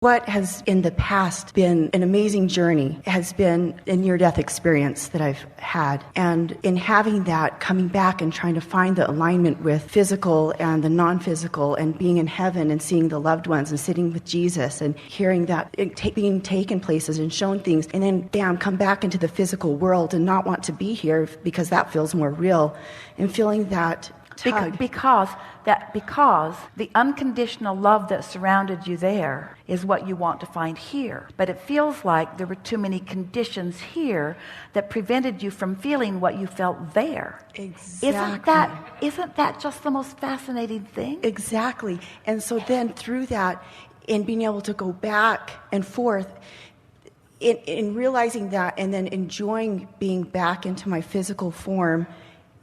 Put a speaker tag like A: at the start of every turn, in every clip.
A: What has in the past been an amazing journey has been a near-death experience that I've had. And in having that, coming back and trying to find the alignment with physical and the non-physical and being in heaven and seeing the loved ones and sitting with Jesus and hearing that being taken places and shown things, and then, bam, come back into the physical world and not want to be here because that feels more real, and feeling that tug.
B: Because the unconditional love that surrounded you there is what you want to find here. But it feels like there were too many conditions here that prevented you from feeling what you felt there.
A: Exactly.
B: Isn't that just the most fascinating thing?
A: Exactly. And so then through that, in being able to go back and forth, in realizing that, and then enjoying being back into my physical form,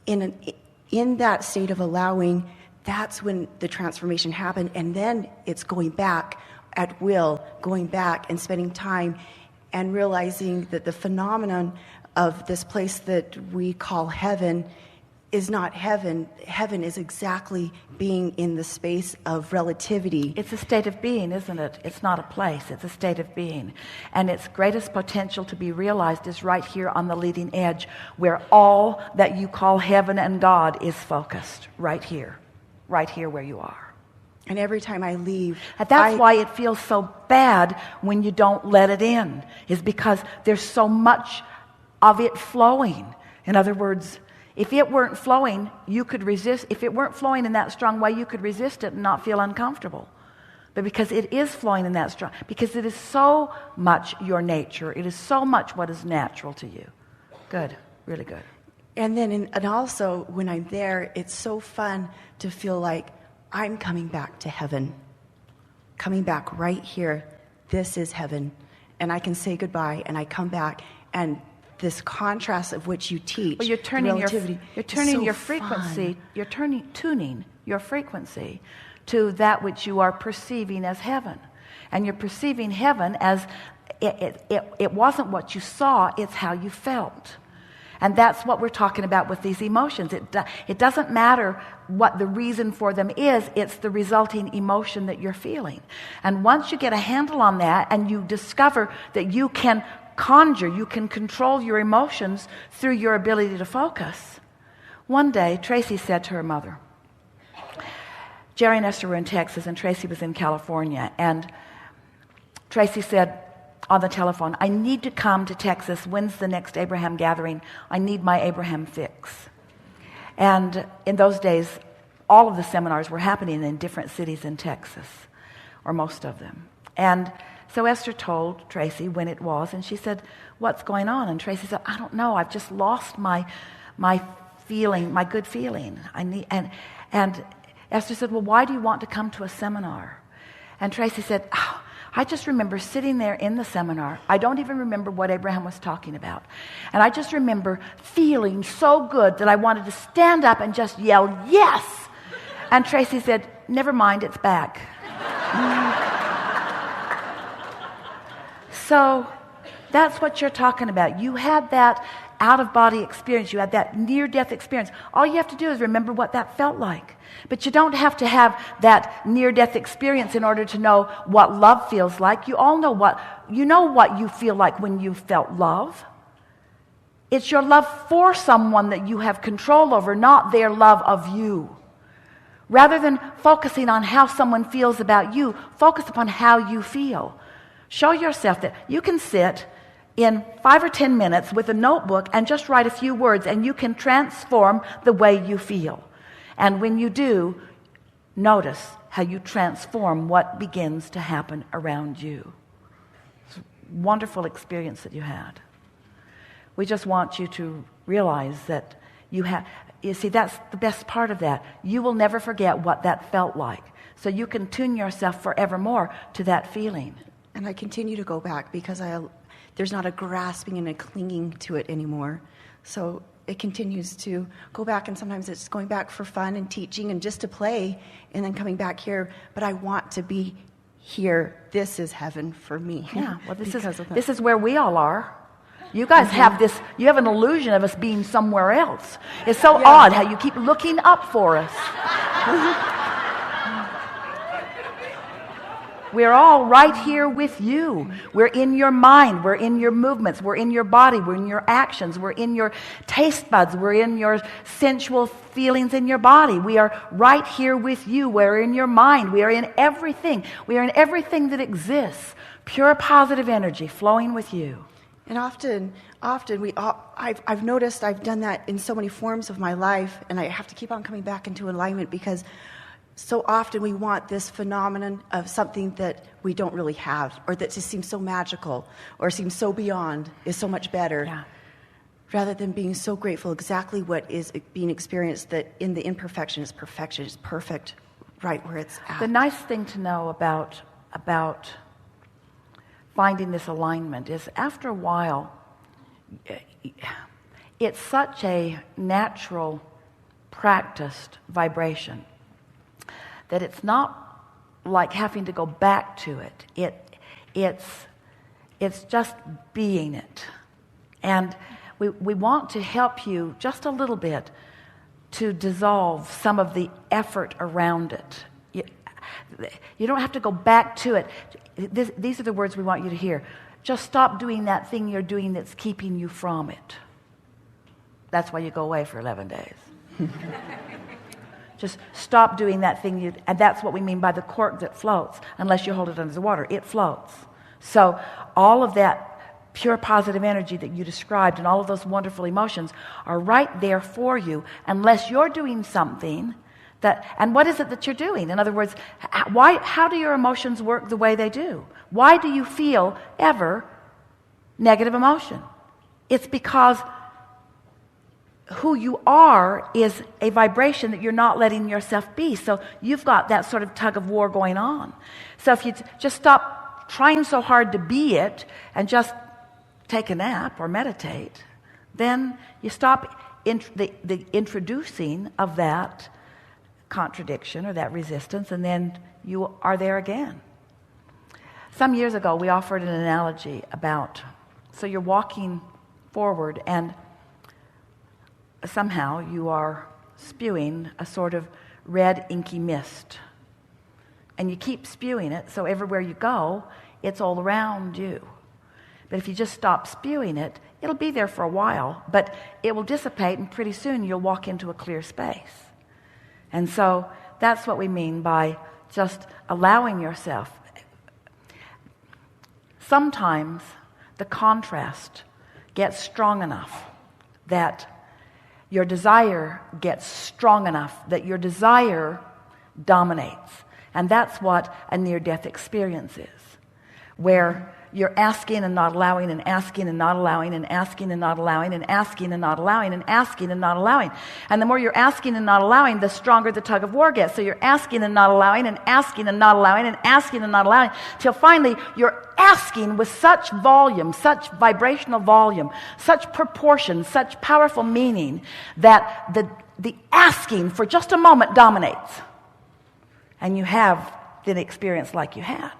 A: in that state of allowing, that's when the transformation happened. And then it's going back at will, going back and spending time and realizing that the phenomenon of this place that we call heaven is not heaven. Heaven is exactly being in the space of relativity.
B: It's a state of being, isn't it? It's not a place. It's a state of being. And its greatest potential to be realized is right here on the leading edge, where all that you call heaven and God is focused. Right here where you are.
A: And every time I leave...
B: And that's why it feels so bad when you don't let it in, is because there's so much of it flowing. In other words, if it weren't flowing, you could resist. If it weren't flowing in that strong way, you could resist it and not feel uncomfortable. But because it is flowing in that strong, because it is so much your nature, it is so much what is natural to you. Good, really good.
A: And then, and also when I'm there, it's so fun to feel like I'm coming back to heaven, coming back right here. This is heaven, and I can say goodbye, and I come back, and this contrast of which you teach,
B: well, you're tuning your frequency.
A: Fun.
B: You're tuning your frequency to that which you are perceiving as heaven, and you're perceiving heaven as it wasn't what you saw; it's how you felt. And that's what we're talking about with these emotions. It doesn't matter what the reason for them is, it's the resulting emotion that you're feeling. And once you get a handle on that and you discover that you can you can control your emotions through your ability to focus. One day, Tracy said to her mother, Jerry and Esther were in Texas and Tracy was in California, and Tracy said on the telephone, I need to come to Texas. When's the next Abraham gathering? I need my Abraham fix. And in those days, all of the seminars were happening in different cities in Texas, or most of them. And so Esther told Tracy when it was, and she said, what's going on? And Tracy said, I don't know. I've just lost my feeling, my good feeling. And Esther said, well, why do you want to come to a seminar? And Tracy said, I just remember sitting there in the seminar. I don't even remember what Abraham was talking about. And I just remember feeling so good that I wanted to stand up and just yell, yes! And Tracy said, never mind, it's back. So that's what you're talking about. You had that out-of-body experience. You had that near-death experience. All you have to do is remember what that felt like. But you don't have to have that near-death experience in order to know what love feels like. You all know what you feel like when you felt love. It's your love for someone that you have control over, not their love of you. Rather than focusing on how someone feels about you, focus upon how you feel. Show yourself that you can sit in 5 or 10 minutes with a notebook and just write a few words, and you can transform the way you feel. And when you do, notice how you transform what begins to happen around you. It's a wonderful experience that you had. We just want you to realize that you see, that's the best part of that. You will never forget what that felt like. So you can tune yourself forevermore to that feeling.
A: And I continue to go back because there's not a grasping and a clinging to it anymore. So it continues to go back, and sometimes it's going back for fun and teaching and just to play, and then coming back here. But I want to be here. This is heaven for me.
B: Yeah, well, this is where we all are. You guys have this, you have an illusion of us being somewhere else. It's so odd how you keep looking up for us. We're all right here with you. We're in your mind. We're in your movements. We're in your body. We're in your actions. We're in your taste buds. We're in your sensual feelings in your body. We are right here with you. We're in your mind. We are in everything. We are in everything that exists. Pure positive energy flowing with you.
A: And often I've noticed I've done that in so many forms of my life, and I have to keep on coming back into alignment because so often we want this phenomenon of something that we don't really have, or that just seems so magical, or seems so beyond, is so much better, rather than being so grateful exactly what is being experienced, that in the imperfection is perfection, is perfect right where it's at.
B: The nice thing to know about finding this alignment is after a while, it's such a natural, practiced vibration that it's not like having to go back to it. It's just being it. And we want to help you just a little bit to dissolve some of the effort around it. You don't have to go back to it. These are the words we want you to hear. Just stop doing that thing you're doing that's keeping you from it. That's why you go away for 11 days. Just stop doing that thing, and that's what we mean by the cork that floats. Unless you hold it under the water, it floats. So all of that pure positive energy that you described and all of those wonderful emotions are right there for you, unless you're doing something that, and what is it that you're doing? In other words, how do your emotions work the way they do? Why do you feel ever negative emotion? It's because who you are is a vibration that you're not letting yourself be. So you've got that sort of tug of war going on. So if you just stop trying so hard to be it and just take a nap or meditate, then you stop the introducing of that contradiction or that resistance, and then you are there again. Some years ago, we offered an analogy about, so you're walking forward and somehow you are spewing a sort of red inky mist, and you keep spewing it, so everywhere you go it's all around you. But if you just stop spewing it, it'll be there for a while, but it will dissipate, and pretty soon you'll walk into a clear space. And so that's what we mean by just allowing yourself. Sometimes the contrast gets strong enough that your desire gets strong enough that your desire dominates. And that's what a near-death experience is, where you're asking and not allowing, and asking and not allowing, and asking and not allowing, and asking and not allowing, and asking and not allowing. And the more you're asking and not allowing, the stronger the tug of war gets. So you're asking and not allowing, and asking and not allowing, and asking and not allowing, till finally you're asking with such volume, such vibrational volume, such proportion, such powerful meaning, that the asking for just a moment dominates. And you have the experience like you had.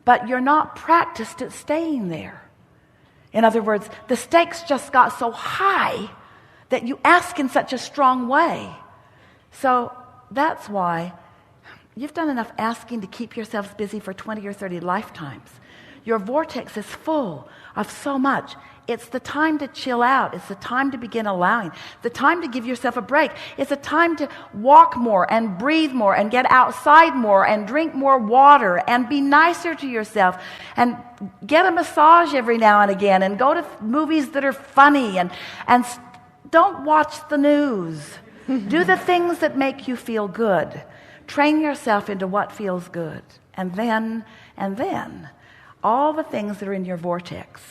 B: But you're not practiced at staying there. In other words, the stakes just got so high that you ask in such a strong way. So that's why you've done enough asking to keep yourselves busy for 20 or 30 lifetimes. Your vortex is full of so much. It's the time to chill out. It's the time to begin allowing. The time to give yourself a break. It's a time to walk more and breathe more and get outside more and drink more water and be nicer to yourself and get a massage every now and again and go to movies that are funny and don't watch the news. Do the things that make you feel good. Train yourself into what feels good. And then all the things that are in your vortex,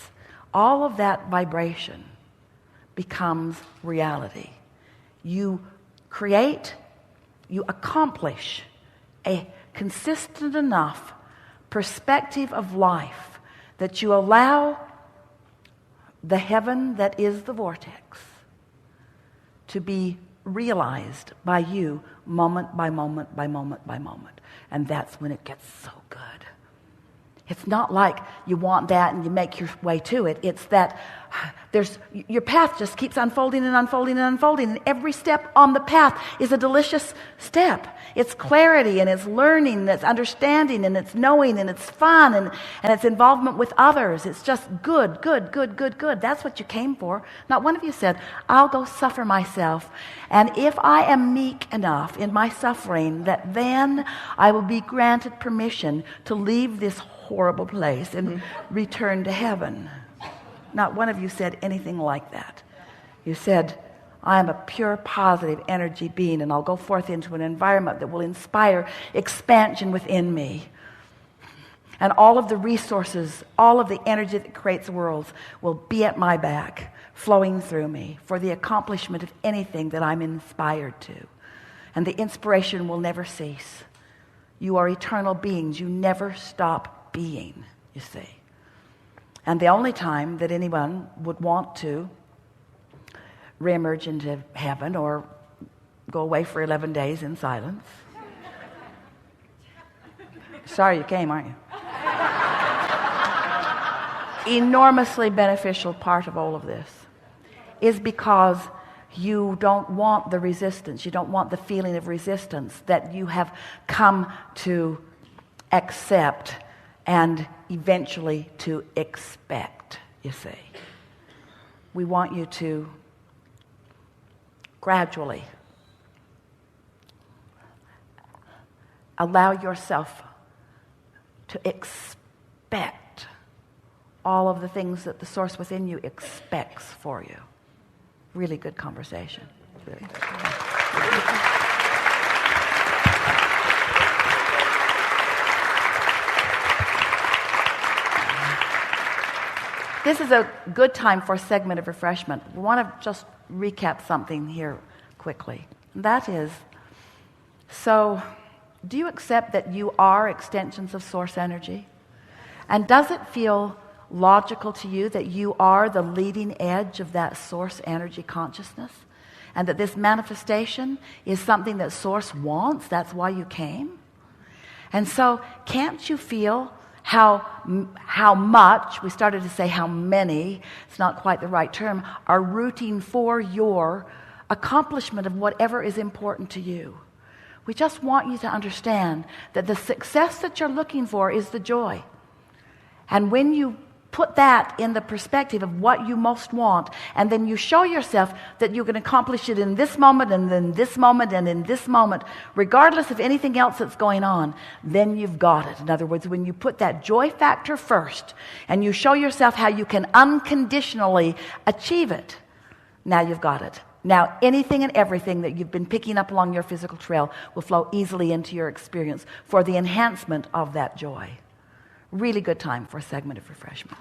B: all of that vibration becomes reality. You accomplish a consistent enough perspective of life that you allow the heaven that is the vortex to be realized by you moment by moment by moment by moment. And that's when it gets so good. It's not like you want that and you make your way to it. It's that your path just keeps unfolding and unfolding and unfolding, and every step on the path is a delicious step. It's clarity, and it's learning, and it's understanding, and it's knowing, and it's fun, and it's involvement with others. It's just good, good, good, good, good. That's what you came for. Not one of you said, I'll go suffer myself, and if I am meek enough in my suffering, that then I will be granted permission to leave this horrible place and return to heaven. Not one of you said anything like that. You said, I am a pure positive energy being, and I'll go forth into an environment that will inspire expansion within me. And all of the resources, all of the energy that creates worlds will be at my back, flowing through me for the accomplishment of anything that I'm inspired to. And the inspiration will never cease. You are eternal beings. You never stop being, you see. And the only time that anyone would want to reemerge into heaven or go away for 11 days in silence. Sorry you came, aren't you? Enormously beneficial part of all of this is because you don't want the resistance. You don't want the feeling of resistance that you have come to accept and eventually to expect, you see. We want you to gradually allow yourself to expect all of the things that the source within you expects for you. Really good conversation. Really good. This is a good time for a segment of refreshment. We want to just recap something here quickly. That is, so do you accept that you are extensions of source energy? And does it feel logical to you that you are the leading edge of that source energy consciousness? And that this manifestation is something that source wants? That's why you came? And so can't you feel how much, we started to say how many, it's not quite the right term, are rooting for your accomplishment of whatever is important to you? We just want you to understand that the success that you're looking for is the joy. And when you put that in the perspective of what you most want, and then you show yourself that you can accomplish it in this moment and in this moment and in this moment, regardless of anything else that's going on, then you've got it. In other words, when you put that joy factor first and you show yourself how you can unconditionally achieve it, now you've got it. Now anything and everything that you've been picking up along your physical trail will flow easily into your experience for the enhancement of that joy. Really good time for a segment of refreshment.